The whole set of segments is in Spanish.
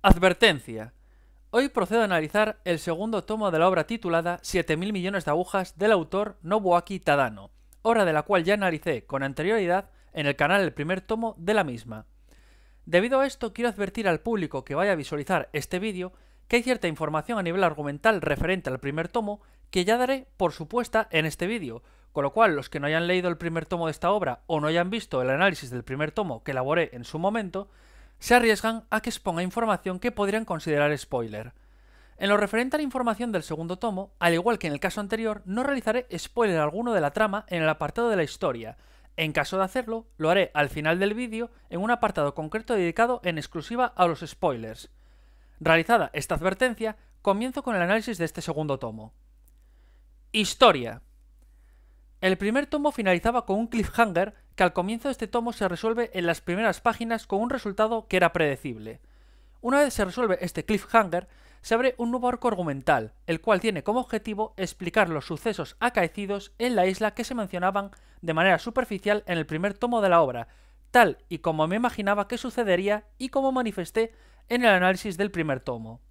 Advertencia. Hoy procedo a analizar el segundo tomo de la obra titulada 7000 millones de agujas del autor Nobuaki Tadano, obra de la cual ya analicé con anterioridad en el canal el primer tomo de la misma. Debido a esto, quiero advertir al público que vaya a visualizar este vídeo que hay cierta información a nivel argumental referente al primer tomo que ya daré por supuesta en este vídeo, con lo cual los que no hayan leído el primer tomo de esta obra o no hayan visto el análisis del primer tomo que elaboré en su momento, se arriesgan a que exponga información que podrían considerar spoiler. En lo referente a la información del segundo tomo, al igual que en el caso anterior, no realizaré spoiler alguno de la trama en el apartado de la historia. En caso de hacerlo, lo haré al final del vídeo en un apartado concreto dedicado en exclusiva a los spoilers. Realizada esta advertencia, comienzo con el análisis de este segundo tomo. Historia. El primer tomo finalizaba con un cliffhanger que al comienzo de este tomo se resuelve en las primeras páginas con un resultado que era predecible. Una vez se resuelve este cliffhanger, se abre un nuevo arco argumental, el cual tiene como objetivo explicar los sucesos acaecidos en la isla que se mencionaban de manera superficial en el primer tomo de la obra, tal y como me imaginaba que sucedería y como manifesté en el análisis del primer tomo.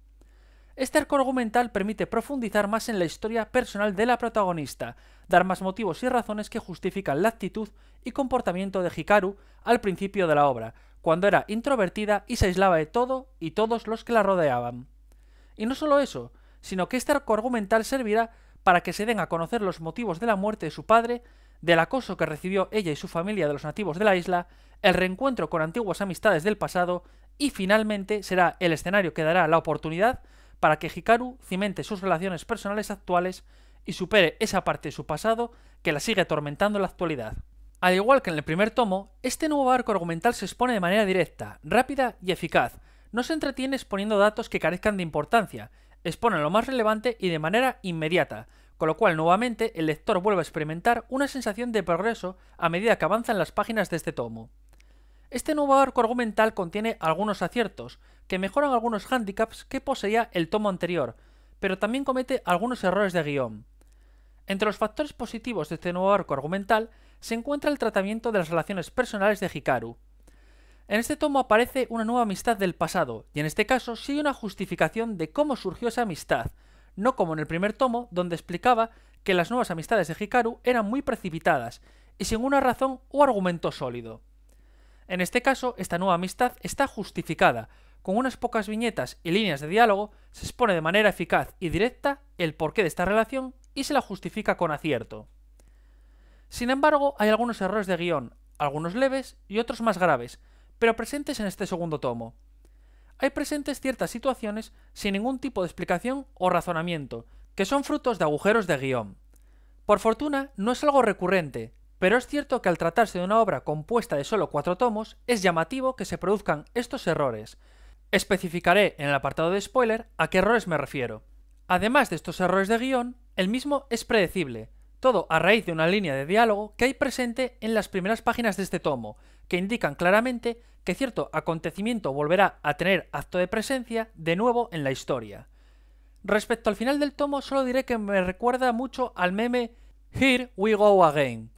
Este arco argumental permite profundizar más en la historia personal de la protagonista, dar más motivos y razones que justifican la actitud y comportamiento de Hikaru al principio de la obra, cuando era introvertida y se aislaba de todo y todos los que la rodeaban. Y no solo eso, sino que este arco argumental servirá para que se den a conocer los motivos de la muerte de su padre, del acoso que recibió ella y su familia de los nativos de la isla, el reencuentro con antiguas amistades del pasado y finalmente será el escenario que dará la oportunidad para que Hikaru cimente sus relaciones personales actuales y supere esa parte de su pasado que la sigue atormentando en la actualidad. Al igual que en el primer tomo, este nuevo arco argumental se expone de manera directa, rápida y eficaz. No se entretiene exponiendo datos que carezcan de importancia, expone lo más relevante y de manera inmediata, con lo cual nuevamente el lector vuelve a experimentar una sensación de progreso a medida que avanzan las páginas de este tomo. Este nuevo arco argumental contiene algunos aciertos, que mejoran algunos hándicaps que poseía el tomo anterior, pero también comete algunos errores de guión. Entre los factores positivos de este nuevo arco argumental se encuentra el tratamiento de las relaciones personales de Hikaru. En este tomo aparece una nueva amistad del pasado, y en este caso sí hay una justificación de cómo surgió esa amistad, no como en el primer tomo, donde explicaba que las nuevas amistades de Hikaru eran muy precipitadas, y sin una razón o argumento sólido. En este caso, esta nueva amistad está justificada. Con unas pocas viñetas y líneas de diálogo, se expone de manera eficaz y directa el porqué de esta relación y se la justifica con acierto. Sin embargo, hay algunos errores de guión, algunos leves y otros más graves, pero presentes en este segundo tomo. Hay presentes ciertas situaciones sin ningún tipo de explicación o razonamiento, que son frutos de agujeros de guión. Por fortuna, no es algo recurrente, pero es cierto que al tratarse de una obra compuesta de solo 4 tomos, es llamativo que se produzcan estos errores. Especificaré en el apartado de spoiler a qué errores me refiero. Además de estos errores de guión, el mismo es predecible, todo a raíz de una línea de diálogo que hay presente en las primeras páginas de este tomo, que indican claramente que cierto acontecimiento volverá a tener acto de presencia de nuevo en la historia. Respecto al final del tomo, solo diré que me recuerda mucho al meme Here We Go Again,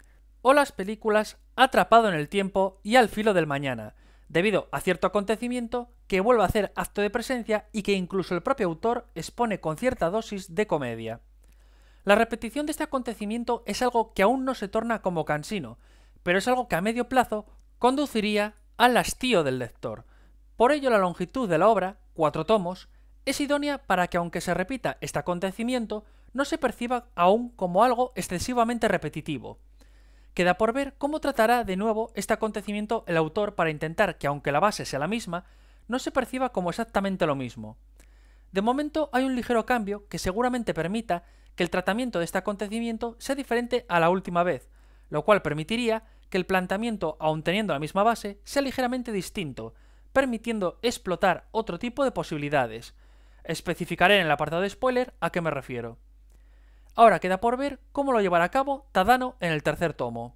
o las películas Atrapado en el tiempo y Al filo del mañana, debido a cierto acontecimiento que vuelve a hacer acto de presencia y que incluso el propio autor expone con cierta dosis de comedia. La repetición de este acontecimiento es algo que aún no se torna como cansino, pero es algo que a medio plazo conduciría al hastío del lector. Por ello la longitud de la obra, 4 tomos, es idónea para que aunque se repita este acontecimiento, no se perciba aún como algo excesivamente repetitivo. Queda por ver cómo tratará de nuevo este acontecimiento el autor para intentar que, aunque la base sea la misma, no se perciba como exactamente lo mismo. De momento hay un ligero cambio que seguramente permita que el tratamiento de este acontecimiento sea diferente a la última vez, lo cual permitiría que el planteamiento, aun teniendo la misma base, sea ligeramente distinto, permitiendo explotar otro tipo de posibilidades. Especificaré en el apartado de spoiler a qué me refiero. Ahora queda por ver cómo lo llevará a cabo Tadano en el tercer tomo.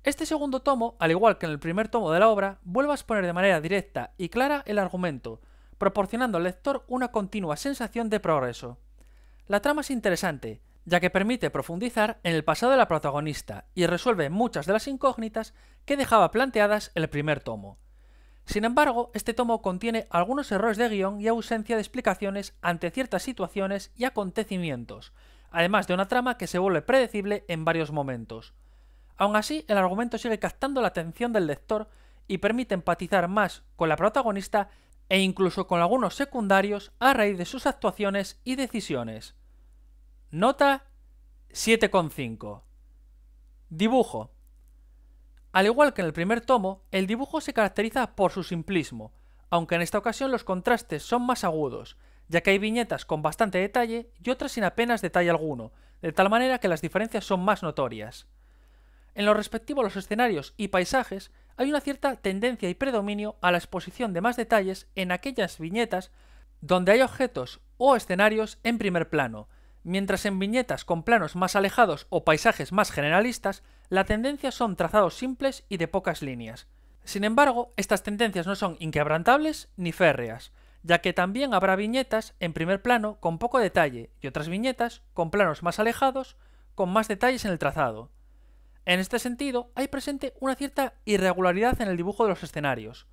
Este segundo tomo, al igual que en el primer tomo de la obra, vuelve a exponer de manera directa y clara el argumento, proporcionando al lector una continua sensación de progreso. La trama es interesante, ya que permite profundizar en el pasado de la protagonista y resuelve muchas de las incógnitas que dejaba planteadas en el primer tomo. Sin embargo, este tomo contiene algunos errores de guión y ausencia de explicaciones ante ciertas situaciones y acontecimientos, además de una trama que se vuelve predecible en varios momentos. Aun así, el argumento sigue captando la atención del lector y permite empatizar más con la protagonista e incluso con algunos secundarios a raíz de sus actuaciones y decisiones. Nota 7,5. Dibujo. Al igual que en el primer tomo, el dibujo se caracteriza por su simplismo, aunque en esta ocasión los contrastes son más agudos, ya que hay viñetas con bastante detalle y otras sin apenas detalle alguno, de tal manera que las diferencias son más notorias. En lo respectivo a los escenarios y paisajes, hay una cierta tendencia y predominio a la exposición de más detalles en aquellas viñetas donde hay objetos o escenarios en primer plano, mientras en viñetas con planos más alejados o paisajes más generalistas, la tendencia son trazados simples y de pocas líneas. Sin embargo, estas tendencias no son inquebrantables ni férreas, ya que también habrá viñetas en primer plano con poco detalle y otras viñetas con planos más alejados con más detalles en el trazado. En este sentido, hay presente una cierta irregularidad en el dibujo de los escenarios.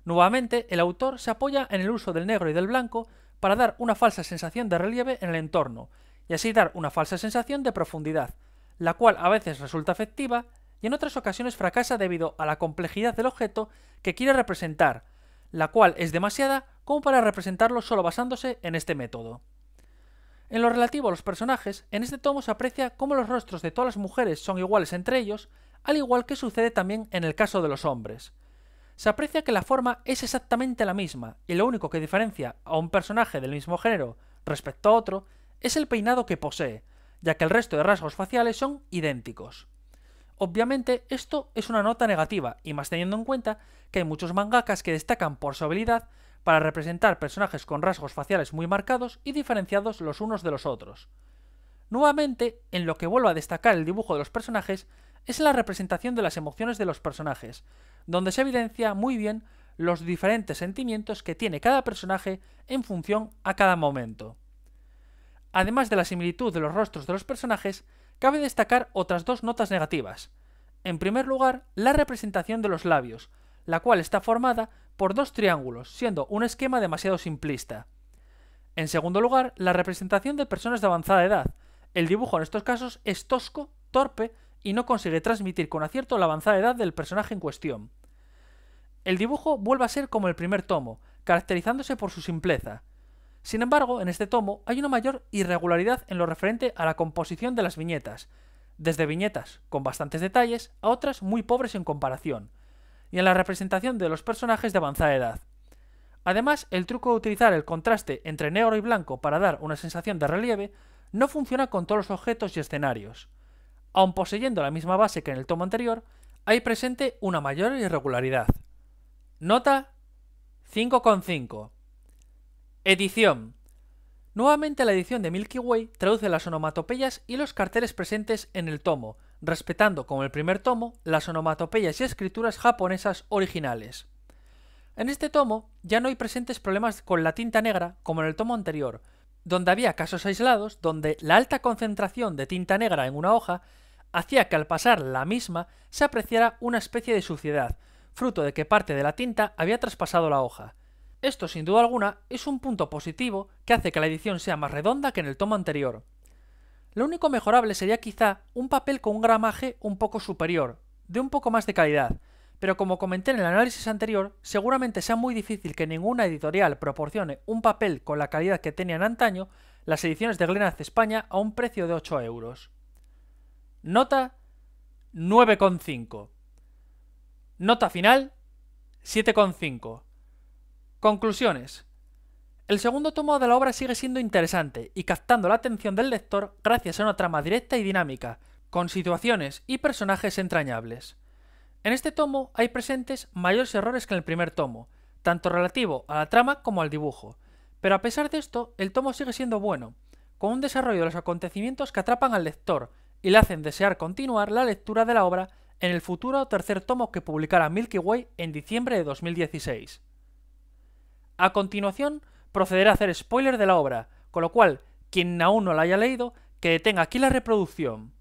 Nuevamente, el autor se apoya en el uso del negro y del blanco para dar una falsa sensación de relieve en el entorno, y así dar una falsa sensación de profundidad, la cual a veces resulta efectiva y en otras ocasiones fracasa debido a la complejidad del objeto que quiere representar, la cual es demasiada como para representarlo solo basándose en este método. En lo relativo a los personajes, en este tomo se aprecia cómo los rostros de todas las mujeres son iguales entre ellos, al igual que sucede también en el caso de los hombres. Se aprecia que la forma es exactamente la misma, y lo único que diferencia a un personaje del mismo género respecto a otro es el peinado que posee, ya que el resto de rasgos faciales son idénticos. Obviamente esto es una nota negativa, y más teniendo en cuenta que hay muchos mangakas que destacan por su habilidad para representar personajes con rasgos faciales muy marcados y diferenciados los unos de los otros. Nuevamente, en lo que vuelve a destacar el dibujo de los personajes es en la representación de las emociones de los personajes, donde se evidencia muy bien los diferentes sentimientos que tiene cada personaje en función a cada momento. Además de la similitud de los rostros de los personajes, cabe destacar otras dos notas negativas. En primer lugar, la representación de los labios, la cual está formada por dos triángulos, siendo un esquema demasiado simplista. En segundo lugar, la representación de personas de avanzada edad. El dibujo en estos casos es tosco, torpe y no consigue transmitir con acierto la avanzada edad del personaje en cuestión. El dibujo vuelve a ser como el primer tomo, caracterizándose por su simpleza. Sin embargo, en este tomo hay una mayor irregularidad en lo referente a la composición de las viñetas, desde viñetas con bastantes detalles a otras muy pobres en comparación, y en la representación de los personajes de avanzada edad. Además, el truco de utilizar el contraste entre negro y blanco para dar una sensación de relieve no funciona con todos los objetos y escenarios. Aun poseyendo la misma base que en el tomo anterior, hay presente una mayor irregularidad. Nota 5,5. Edición. Nuevamente la edición de Milky Way traduce las onomatopeyas y los carteles presentes en el tomo, respetando como el primer tomo las onomatopeyas y escrituras japonesas originales. En este tomo ya no hay presentes problemas con la tinta negra como en el tomo anterior, donde había casos aislados donde la alta concentración de tinta negra en una hoja hacía que al pasar la misma se apreciara una especie de suciedad, fruto de que parte de la tinta había traspasado la hoja. Esto, sin duda alguna, es un punto positivo que hace que la edición sea más redonda que en el tomo anterior. Lo único mejorable sería quizá un papel con un gramaje un poco superior, de un poco más de calidad, pero como comenté en el análisis anterior, seguramente sea muy difícil que ninguna editorial proporcione un papel con la calidad que tenían antaño las ediciones de Glenaz España a un precio de 8 euros. Nota 9,5. Nota final 7,5. Conclusiones. El segundo tomo de la obra sigue siendo interesante y captando la atención del lector gracias a una trama directa y dinámica, con situaciones y personajes entrañables. En este tomo hay presentes mayores errores que en el primer tomo, tanto relativo a la trama como al dibujo, pero a pesar de esto, el tomo sigue siendo bueno, con un desarrollo de los acontecimientos que atrapan al lector y le hacen desear continuar la lectura de la obra en el futuro tercer tomo que publicará Milky Way en diciembre de 2016. A continuación, procederé a hacer spoiler de la obra, con lo cual, quien aún no la haya leído, que detenga aquí la reproducción.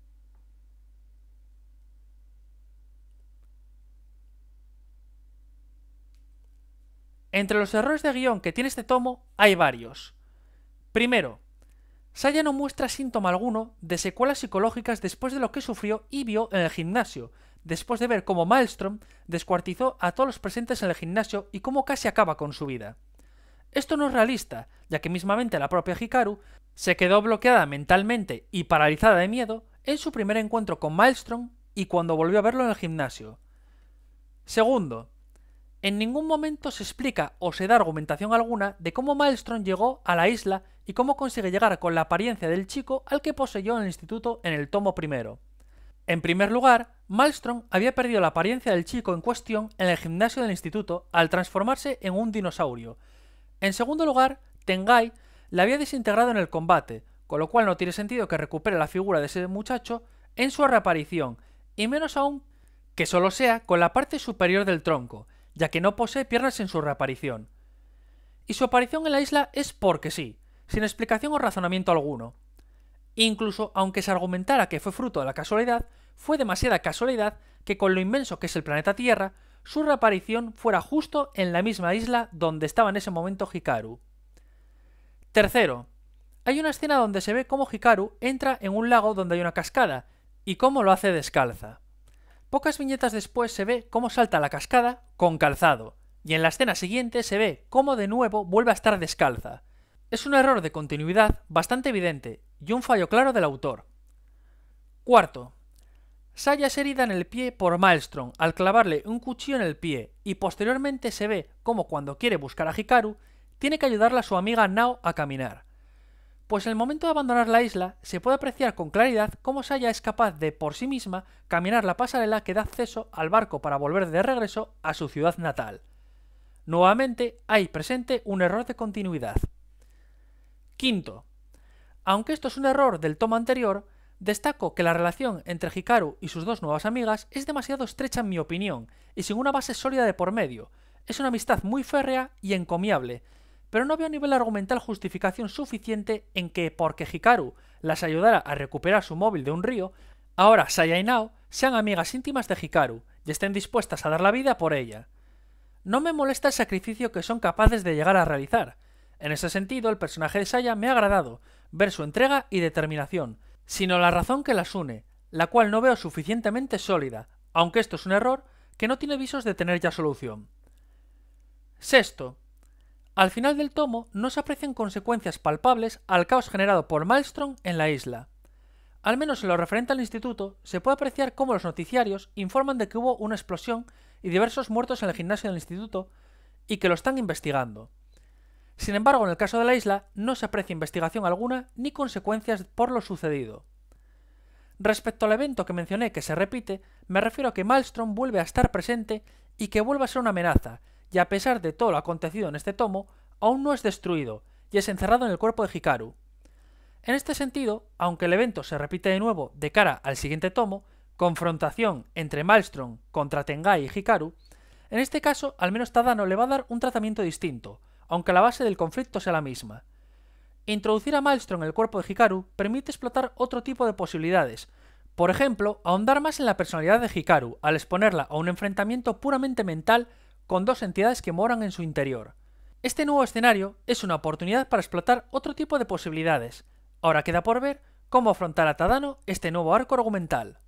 Entre los errores de guión que tiene este tomo hay varios. Primero, Saya no muestra síntoma alguno de secuelas psicológicas después de lo que sufrió y vio en el gimnasio, después de ver cómo Maelstrom descuartizó a todos los presentes en el gimnasio y cómo casi acaba con su vida. Esto no es realista, ya que mismamente la propia Hikaru se quedó bloqueada mentalmente y paralizada de miedo en su primer encuentro con Maelstrom y cuando volvió a verlo en el gimnasio. Segundo, en ningún momento se explica o se da argumentación alguna de cómo Maelstrom llegó a la isla y cómo consigue llegar con la apariencia del chico al que poseyó en el instituto en el tomo primero. En primer lugar, Maelstrom había perdido la apariencia del chico en cuestión en el gimnasio del instituto al transformarse en un dinosaurio. En segundo lugar, Tengai la había desintegrado en el combate, con lo cual no tiene sentido que recupere la figura de ese muchacho en su reaparición, y menos aún que solo sea con la parte superior del tronco, ya que no posee piernas en su reaparición. Y su aparición en la isla es porque sí, sin explicación o razonamiento alguno. Incluso aunque se argumentara que fue fruto de la casualidad, fue demasiada casualidad que con lo inmenso que es el planeta Tierra, su reaparición fuera justo en la misma isla donde estaba en ese momento Hikaru. Tercero, hay una escena donde se ve cómo Hikaru entra en un lago donde hay una cascada, y cómo lo hace descalza. Pocas viñetas después se ve cómo salta a la cascada con calzado, y en la escena siguiente se ve cómo de nuevo vuelve a estar descalza. Es un error de continuidad bastante evidente, y un fallo claro del autor. Cuarto, Saya es herida en el pie por Maelstrom al clavarle un cuchillo en el pie, y posteriormente se ve cómo cuando quiere buscar a Hikaru, tiene que ayudarle a su amiga Nao a caminar. Pues en el momento de abandonar la isla, se puede apreciar con claridad cómo Saya es capaz de, por sí misma, caminar la pasarela que da acceso al barco para volver de regreso a su ciudad natal. Nuevamente, hay presente un error de continuidad. Quinto, aunque esto es un error del tomo anterior, destaco que la relación entre Hikaru y sus dos nuevas amigas es demasiado estrecha en mi opinión, y sin una base sólida de por medio. Es una amistad muy férrea y encomiable, pero no veo a nivel argumental justificación suficiente en que, porque Hikaru las ayudara a recuperar su móvil de un río, ahora Saya y Nao sean amigas íntimas de Hikaru y estén dispuestas a dar la vida por ella. No me molesta el sacrificio que son capaces de llegar a realizar. En ese sentido, el personaje de Saya me ha agradado, ver su entrega y determinación, sino la razón que las une, la cual no veo suficientemente sólida, aunque esto es un error que no tiene visos de tener ya solución. Sexto, al final del tomo no se aprecian consecuencias palpables al caos generado por Maelstrom en la isla. Al menos en lo referente al instituto, se puede apreciar cómo los noticiarios informan de que hubo una explosión y diversos muertos en el gimnasio del instituto y que lo están investigando. Sin embargo, en el caso de la isla, no se aprecia investigación alguna ni consecuencias por lo sucedido. Respecto al evento que mencioné que se repite, me refiero a que Maelstrom vuelve a estar presente y que vuelve a ser una amenaza, y a pesar de todo lo acontecido en este tomo, aún no es destruido, y es encerrado en el cuerpo de Hikaru. En este sentido, aunque el evento se repite de nuevo de cara al siguiente tomo, confrontación entre Maelstrom contra Tengai y Hikaru, en este caso al menos Tadano le va a dar un tratamiento distinto, aunque la base del conflicto sea la misma. Introducir a Maelstrom en el cuerpo de Hikaru permite explotar otro tipo de posibilidades, por ejemplo, ahondar más en la personalidad de Hikaru al exponerla a un enfrentamiento puramente mental con dos entidades que moran en su interior. Este nuevo escenario es una oportunidad para explotar otro tipo de posibilidades. Ahora queda por ver cómo afrontar a Tadano este nuevo arco argumental.